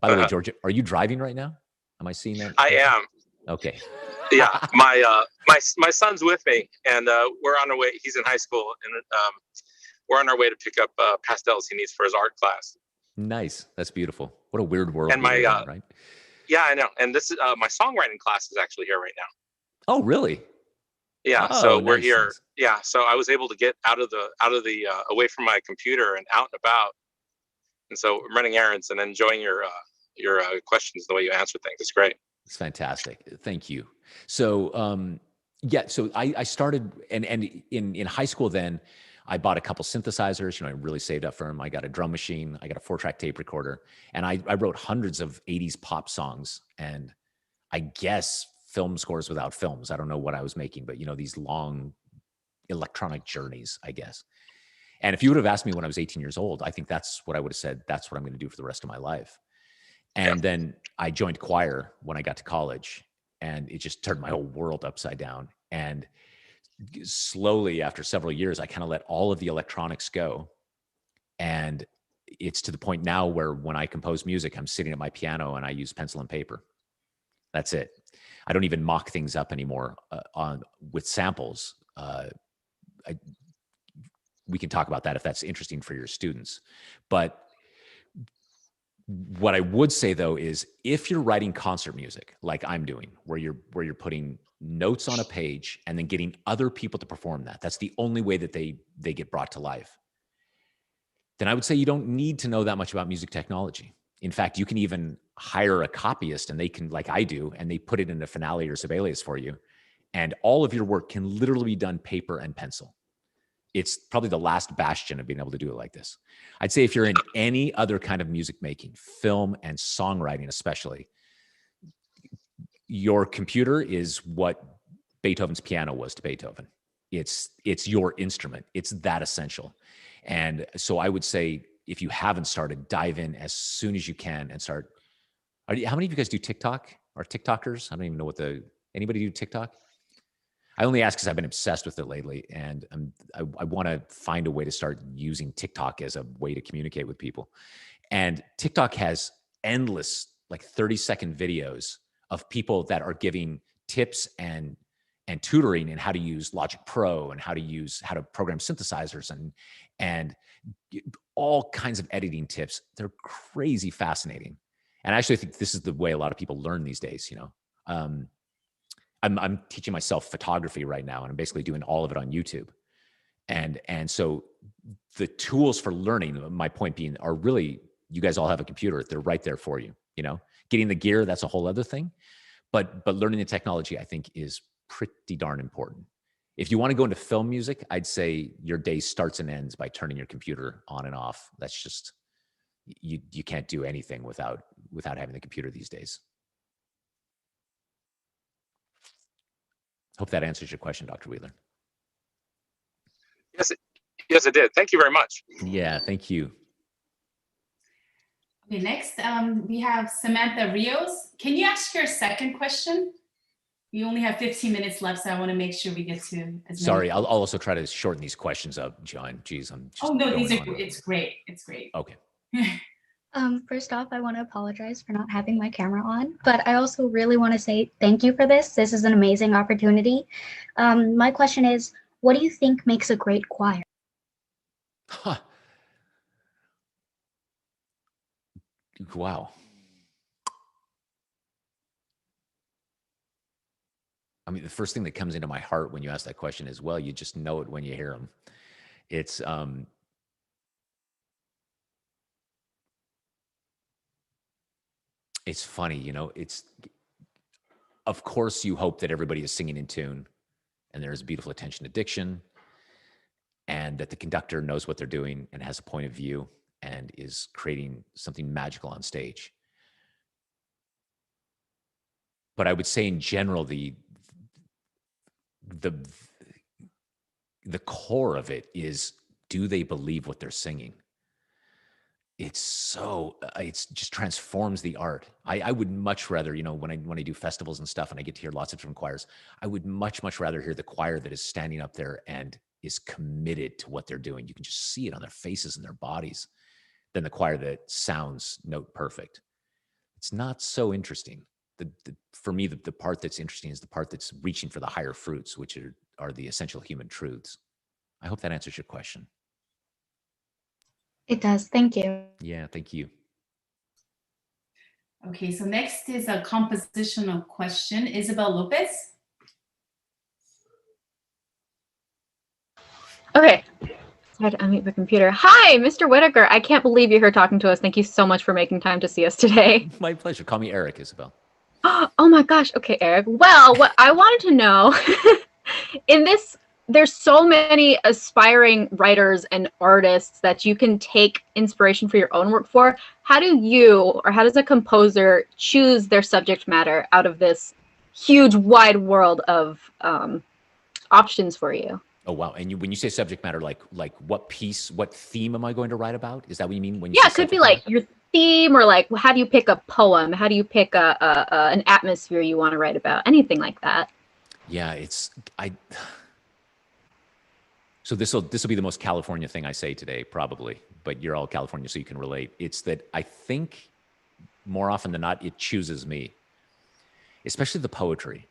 by the way, George, are you driving right now? Am I seeing that? I am. Okay. Yeah, my son's with me, and we're on our way. He's in high school, and we're on our way to pick up pastels he needs for his art class. Nice. That's beautiful. What a weird world. And right? Yeah, I know. And this is my songwriting class is actually here right now. Oh, really? Yeah. Oh, so we're here. Nice. Yeah. So I was able to get out of the away from my computer and out and about. And so I'm running errands and enjoying your questions, the way you answer things. It's great. It's fantastic. Thank you. So, so I started, and in high school then, I bought a couple synthesizers, I really saved up for them. I got a drum machine, I got a 4-track tape recorder, and I wrote hundreds of 80s pop songs, and I guess film scores without films. I don't know what I was making, but these long electronic journeys, I guess. And if you would have asked me when I was 18 years old, I think that's what I would have said. That's what I'm going to do for the rest of my life. And then I joined choir when I got to college, and it just turned my whole world upside down. And slowly, after several years, I kind of let all of the electronics go. And it's to the point now where when I compose music, I'm sitting at my piano and I use pencil and paper. That's it. I don't even mock things up anymore with samples. We can talk about that if that's interesting for your students. But what I would say though is, if you're writing concert music like I'm doing, where you're putting notes on a page and then getting other people to perform that's the only way that they get brought to life, then I would say you don't need to know that much about music technology. In fact, you can even hire a copyist, and they can, like I do, and they put it into Finale or Sibelius for you. And all of your work can literally be done paper and pencil. It's probably the last bastion of being able to do it like this. I'd say if you're in any other kind of music making, film and songwriting especially, your computer is what Beethoven's piano was to Beethoven. It's your instrument. It's that essential. And so I would say, if you haven't started, dive in as soon as you can and start. How many of you guys do TikTok or TikTokers? I don't even know anybody do TikTok? I only ask because I've been obsessed with it lately, and I want to find a way to start using TikTok as a way to communicate with people. And TikTok has endless, like 30-second videos of people that are giving tips and tutoring in how to use Logic Pro and how to program synthesizers and all kinds of editing tips. They're crazy fascinating. And I actually think this is the way a lot of people learn these days. I'm teaching myself photography right now, and I'm basically doing all of it on YouTube. And so the tools for learning, my point being, are really, you guys all have a computer. They're right there for you. Getting the gear, that's a whole other thing. But learning the technology, I think, is pretty darn important. If you want to go into film music, I'd say your day starts and ends by turning your computer on and off. That's just, you can't do anything without having the computer these days. Hope that answers your question, Dr. Wheeler. Yes, it did. Thank you very much. Yeah, thank you. Okay, next we have Samantha Rios. Can you ask your second question? We only have 15 minutes left, so I want to make sure we get to as many. Sorry, I'll also try to shorten these questions up, John. Geez, I'm just Oh no, these are on. it's great. It's great. Okay. First off, I want to apologize for not having my camera on, but I also really want to say thank you for this. This is an amazing opportunity. My question is, what do you think makes a great choir? Huh. Wow. I mean, the first thing that comes into my heart when you ask that question is, well, you just know it when you hear them. It's funny, you know, of course you hope that everybody is singing in tune and there's beautiful attention to diction and that the conductor knows what they're doing and has a point of view and is creating something magical on stage. But I would say in general, the core of it is, do they believe what they're singing? It's just transforms the art. I would much rather, you know, when I do festivals and stuff and I get to hear lots of different choirs, I would much rather hear the choir that is standing up there and is committed to what they're doing. You can just see it on their faces and their bodies, than the choir that sounds note perfect. It's not so interesting. For me, the part that's interesting is the part that's reaching for the higher fruits, which are the essential human truths. I hope that answers your question. It does. Thank you. Yeah, thank you. Okay, so next is a compositional question. Isabel Lopez. Okay. I had to unmute the computer. Hi, Mr. Whitacre. I can't believe you're here talking to us. Thank you so much for making time to see us today. My pleasure. Call me Eric, Isabel. Oh my gosh. Okay, Eric. Well, what I wanted to know, there's so many aspiring writers and artists that you can take inspiration for your own work for. How does a composer choose their subject matter out of this huge, wide world of options for you? Oh, wow. And when you say subject matter, like what theme am I going to write about? Is that what you mean? When you yeah, it could be like your theme, or like, how do you pick a poem? How do you pick an atmosphere you want to write about? Anything like that. Yeah, so this will be the most California thing I say today, probably, but you're all California, so you can relate. It's that I think more often than not, it chooses me, especially the poetry.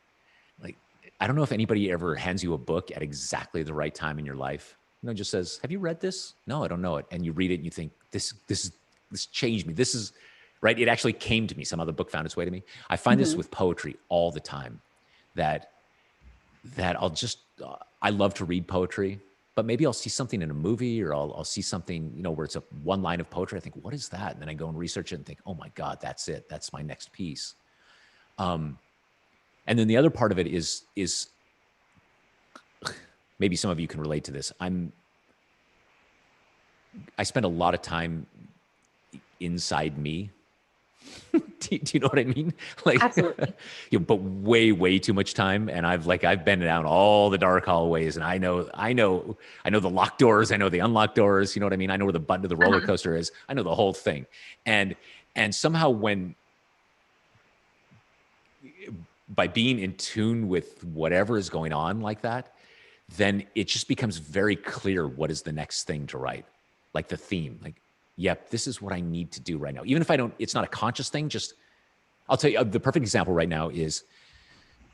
Like, I don't know if anybody ever hands you a book at exactly the right time in your life. You know, just says, "Have you read this?" "No, I don't know it." And you read it and you think, this changed me. This is right. It actually came to me. Some other book found its way to me. I find this with poetry all the time, that I love to read poetry, but maybe I'll see something in a movie, or I'll see something, you know, where it's a one line of poetry. I think, what is that? And then I go and research it and think, oh my God, that's it. That's my next piece. And then the other part of it is maybe some of you can relate to this. I spend a lot of time inside me. Do you know what I mean? Like, absolutely. But way too much time. And I've been down all the dark hallways, and I know the locked doors. I know the unlocked doors. You know what I mean? I know where the button to the roller coaster is. I know the whole thing. And somehow by being in tune with whatever is going on like that, then it just becomes very clear what is the next thing to write. Like the theme, like, yep, this is what I need to do right now. Even if it's not a conscious thing, I'll tell you, the perfect example right now is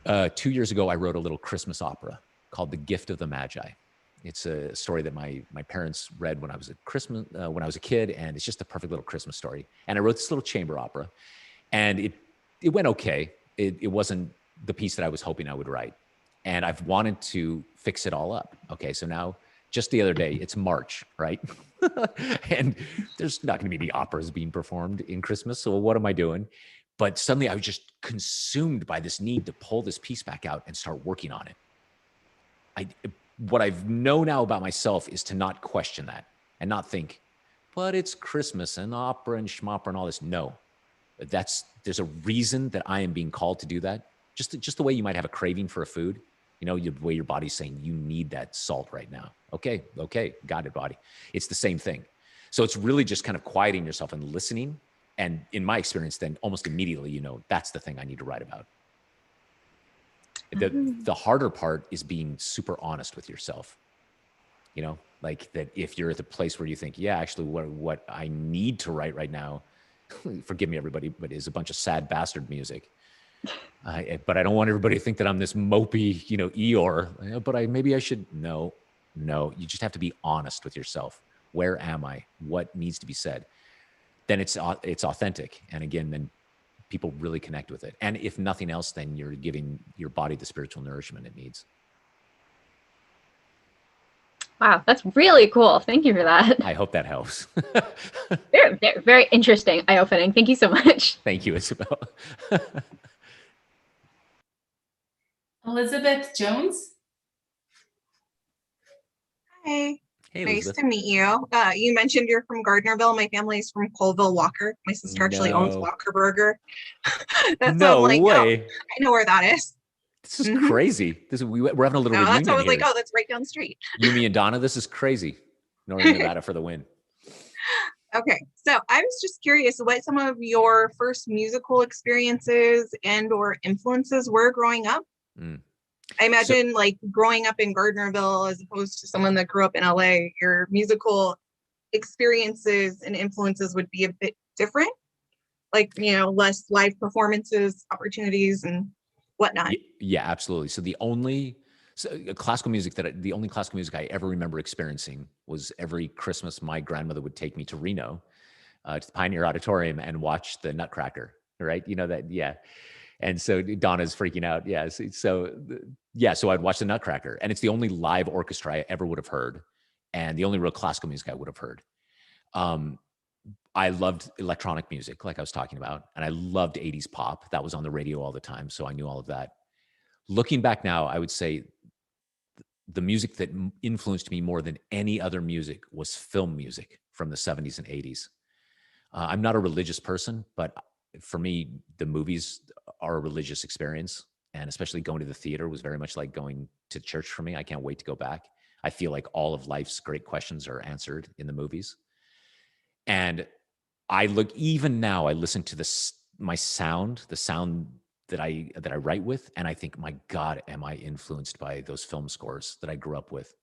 2 years ago, I wrote a little Christmas opera called The Gift of the Magi. It's a story that my parents read when I was a kid, and it's just a perfect little Christmas story. And I wrote this little chamber opera, and it went okay. It wasn't the piece that I was hoping I would write. And I've wanted to fix it all up. Okay, so now, just the other day, it's March, right? And there's not going to be any operas being performed in Christmas. So what am I doing? But suddenly I was just consumed by this need to pull this piece back out and start working on it. What I know now about myself is to not question that and not think, but it's Christmas and opera and schmopera and all this. No, there's a reason that I am being called to do that. Just the way you might have a craving for a food. You know, the way your body's saying you need that salt right now. Okay, got it, body. It's the same thing. So it's really just kind of quieting yourself and listening. And in my experience, then almost immediately, you know, that's the thing I need to write about. The harder part is being super honest with yourself. You know, like that if you're at the place where you think, yeah, actually what I need to write right now, forgive me everybody, but is a bunch of sad bastard music. But I don't want everybody to think that I'm this mopey, you know, Eeyore, but maybe I should. No, you just have to be honest with yourself. Where am I? What needs to be said? Then it's authentic. And again, then people really connect with it. And if nothing else, then you're giving your body the spiritual nourishment it needs. Wow, that's really cool. Thank you for that. I hope that helps. Very, very, very interesting, eye-opening. Thank you so much. Thank you, Isabel. Elizabeth Jones. Hi. Hey, Nice Elizabeth. to meet you. You mentioned you're from Gardnerville. My family's from Colville, Walker. My sister actually owns Walker Burger. That's no like, way. Oh, I know where that is. This is crazy. We're having a little reunion that's why I was here. like, oh, that's right down the street. You, me, and Donna. This is crazy. Northern Nevada for the win. Okay, so I was just curious what some of your first musical experiences and or influences were growing up. I imagine like growing up in Gardnerville as opposed to someone that grew up in LA, your musical experiences and influences would be a bit different, like, you know, less live performances, opportunities and whatnot. Yeah, absolutely. So the only classical music I ever remember experiencing was every Christmas my grandmother would take me to Reno, to the Pioneer Auditorium and watch the Nutcracker, right? You know that, yeah. And so Donna's freaking out. Yeah. So I'd watch the Nutcracker, and it's the only live orchestra I ever would have heard, and the only real classical music I would have heard. I loved electronic music, like I was talking about, and I loved 80s pop. That was on the radio all the time, so I knew all of that. Looking back now, I would say the music that influenced me more than any other music was film music from the 70s and 80s. I'm not a religious person, but for me, the movies are a religious experience, and especially going to the theater was very much like going to church for me. I can't wait to go back. I feel like all of life's great questions are answered in the movies. And even now, I listen to the sound that I write with, and I think, my God, am I influenced by those film scores that I grew up with?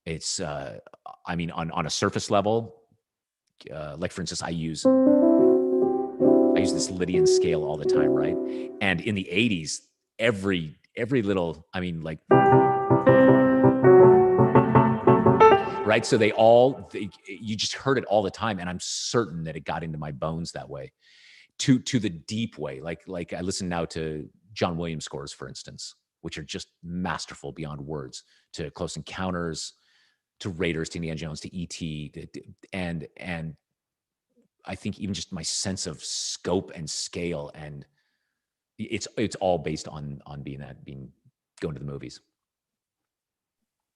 It's, I mean, on a surface level, like for instance, I use this Lydian scale all the time, right? And in the 80s, every little, I mean, like, right? So you just heard it all the time, and I'm certain that it got into my bones that way, to the deep way. Like I listen now to John Williams scores, for instance, which are just masterful beyond words, to Close Encounters, to Raiders, to Indiana Jones, to E.T., and I think even just my sense of scope and scale, and it's all based on going to the movies.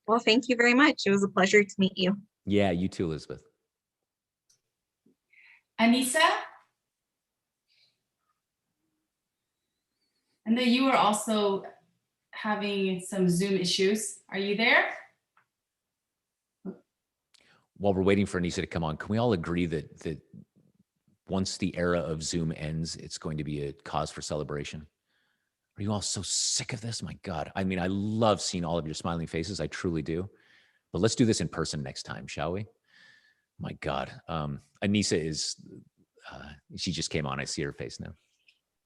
Well, thank you very much. It was a pleasure to meet you. Yeah, you too, Elizabeth. Anissa? And then you were also having some Zoom issues. Are you there? While we're waiting for Anissa to come on, can we all agree that once the era of Zoom ends, it's going to be a cause for celebration? Are you all so sick of this? My God. I mean, I love seeing all of your smiling faces. I truly do. But let's do this in person next time, shall we? My God. Anissa she just came on. I see her face now.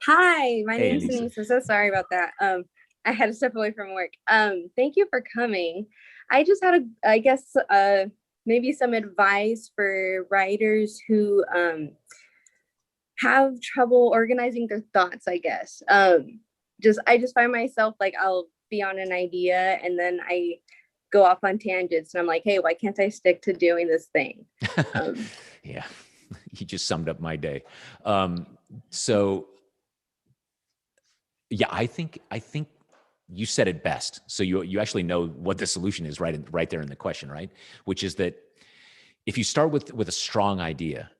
Hi, my name is Anissa. Anissa. So sorry about that. I had to step away from work. Thank you for coming. I just had maybe some advice for writers who have trouble organizing their thoughts, I guess. I just find myself like, I'll be on an idea and then I go off on tangents and I'm like, hey, why can't I stick to doing this thing? Yeah, you just summed up my day. So yeah, I think you said it best. So you actually know what the solution is right there in the question, right? Which is that if you start with a strong idea,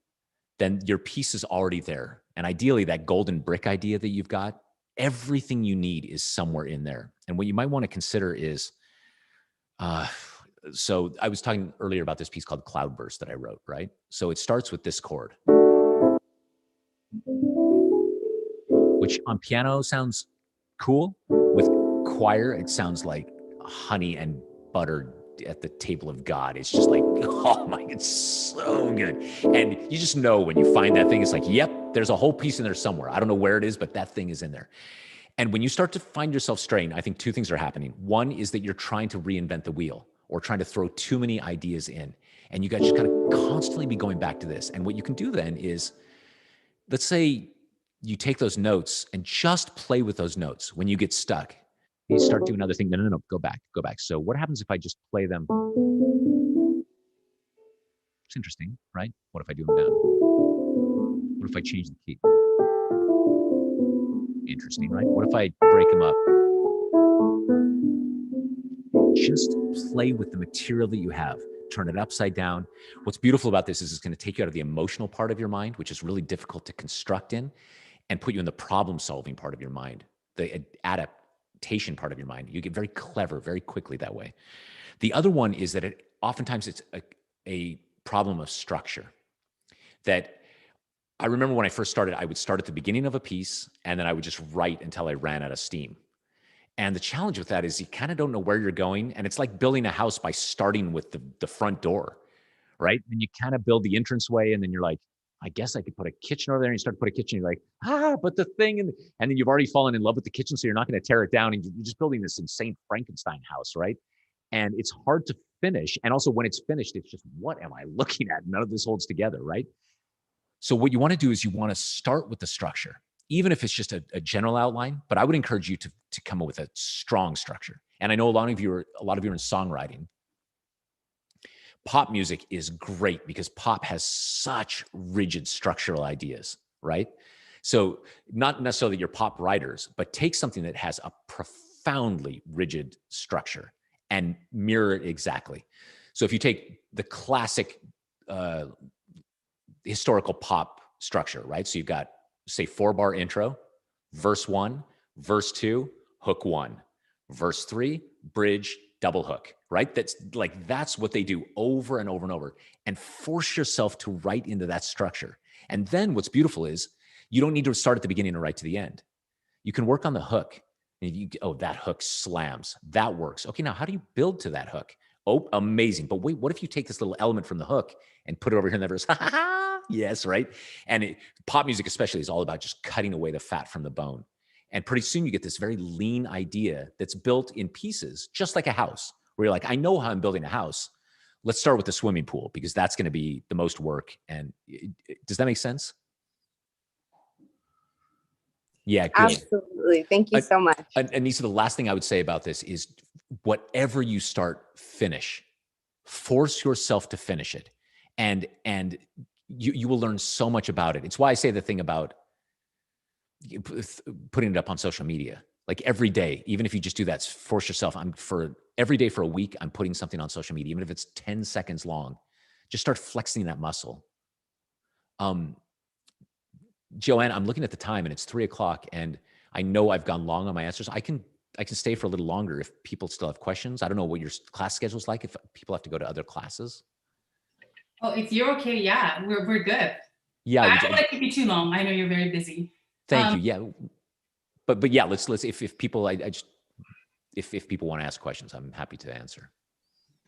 then your piece is already there. And ideally, that golden brick idea that you've got, everything you need is somewhere in there. And what you might want to consider is, so I was talking earlier about this piece called Cloudburst that I wrote, right? So it starts with this chord, which on piano sounds cool. With choir, it sounds like honey and butter at the table of God. It's just like, oh my, it's so good. And you just know when you find that thing, it's like, yep, there's a whole piece in there somewhere. I don't know where it is, but that thing is in there. And when you start to find yourself straying, I think two things are happening. One is that you're trying to reinvent the wheel or trying to throw too many ideas in. And you guys just got to constantly be going back to this. And what you can do then is, let's say you take those notes and just play with those notes. When you get stuck, you start doing another thing. No, go back. So what happens if I just play them? It's interesting, right? What if I do them down? What if I change the key? Interesting, right? What if I break them up? Just play with the material that you have. Turn it upside down. What's beautiful about this is it's going to take you out of the emotional part of your mind, which is really difficult to construct in, and put you in the problem-solving part of your mind, the adaptation part of your mind. You get very clever very quickly that way. The other one is that oftentimes it's a problem of structure. That I remember when I first started, I would start at the beginning of a piece, and then I would just write until I ran out of steam. And the challenge with that is you kind of don't know where you're going. And it's like building a house by starting with the front door, right? And you kind of build the entranceway, and then you're like, I guess I could put a kitchen over there. And you start to put a kitchen, you're like, but the thing, and then you've already fallen in love with the kitchen, so you're not going to tear it down. And you're just building this insane Frankenstein house, right? And it's hard to finish. And also when it's finished, it's just, what am I looking at? None of this holds together, right? So what you want to do is you want to start with the structure, even if it's just a general outline, but I would encourage you to come up with a strong structure. And I know a lot of you are in songwriting. Pop music is great because pop has such rigid structural ideas, right? So not necessarily your pop writers, but take something that has a profoundly rigid structure and mirror it exactly. So if you take the classic historical pop structure, right? So you've got, say, 4-bar intro, verse 1, verse 2, hook 1, verse 3, bridge, double hook, right? That's what they do over and over and over, and force yourself to write into that structure. And then what's beautiful is you don't need to start at the beginning and write to the end. You can work on the hook. And that hook slams. That works. Okay, now how do you build to that hook? Oh, amazing. But wait, what if you take this little element from the hook and put it over here in the verse? Yes, right? And pop music especially is all about just cutting away the fat from the bone. And pretty soon you get this very lean idea that's built in pieces, just like a house, where you're like, I know how I'm building a house. Let's start with the swimming pool because that's going to be the most work. And does that make sense? Yeah, good. Absolutely. Thank you so much. And Nisa, the last thing I would say about this is whatever you start, finish. Force yourself to finish it. And you will learn so much about it. It's why I say the thing about putting it up on social media. Like every day, even if you just do that, force yourself. Every day for a week, I'm putting something on social media, even if it's 10 seconds long. Just start flexing that muscle. Joanne, I'm looking at the time and it's 3:00, and I know I've gone long on my answers. I can stay for a little longer if people still have questions. I don't know what your class schedule is like, if people have to go to other classes. Oh, if you're okay, yeah, we're good. Yeah, I don't want to keep you too long. I know you're very busy. Thank you. Yeah, but yeah, let's if people if people want to ask questions, I'm happy to answer.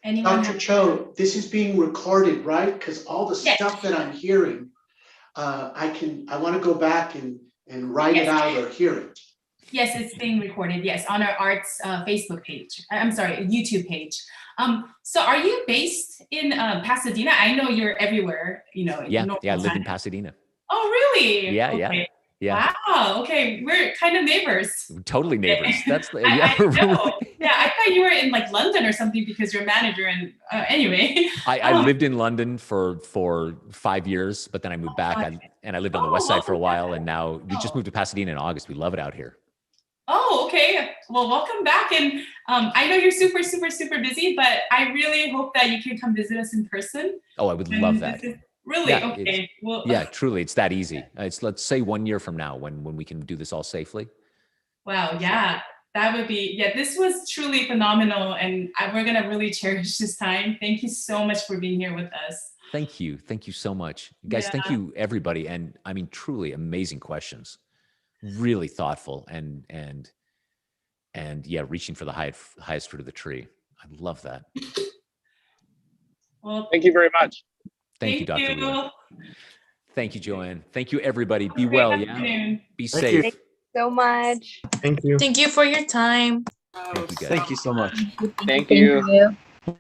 Dr. Cho, this is being recorded, right? Because all the stuff that I'm hearing, I want to go back and write it out or hear it. Yes, it's being recorded. Yes, on our arts Facebook page. I'm sorry, YouTube page. So are you based in Pasadena? I know you're everywhere, Yeah, I live in Pasadena. Oh, really? Yeah, okay. Yeah. Wow. Okay, we're kind of neighbors. Totally neighbors. That's I know. Yeah, I thought you were in like London or something because you're a manager. And anyway, I lived in London for 5 years, but then I moved back, and I lived on the west side for a while, and now we just moved to Pasadena in August. We love it out here. Oh, okay. Well, welcome back. And I know you're super, super, super busy, but I really hope that you can come visit us in person. Oh, I would love that. Really? Yeah, okay. Well, yeah, truly, it's that easy. Let's say 1 year from now when we can do this all safely. Wow. Yeah. That would be, yeah, this was truly phenomenal. And we're going to really cherish this time. Thank you so much for being here with us. Thank you. Thank you so much. Guys, thank you, everybody. And I mean, truly amazing questions. Really thoughtful and yeah, reaching for the highest fruit of the tree. I love that. Well, thank you very much. Thank you, Dr. Wheeler. Thank you, Joanne. Thank you, everybody. Be well, yeah? Be safe. Thank you so much. Thank you. Thank you for your time. Thank you, guys. Thank you so much. Thank you.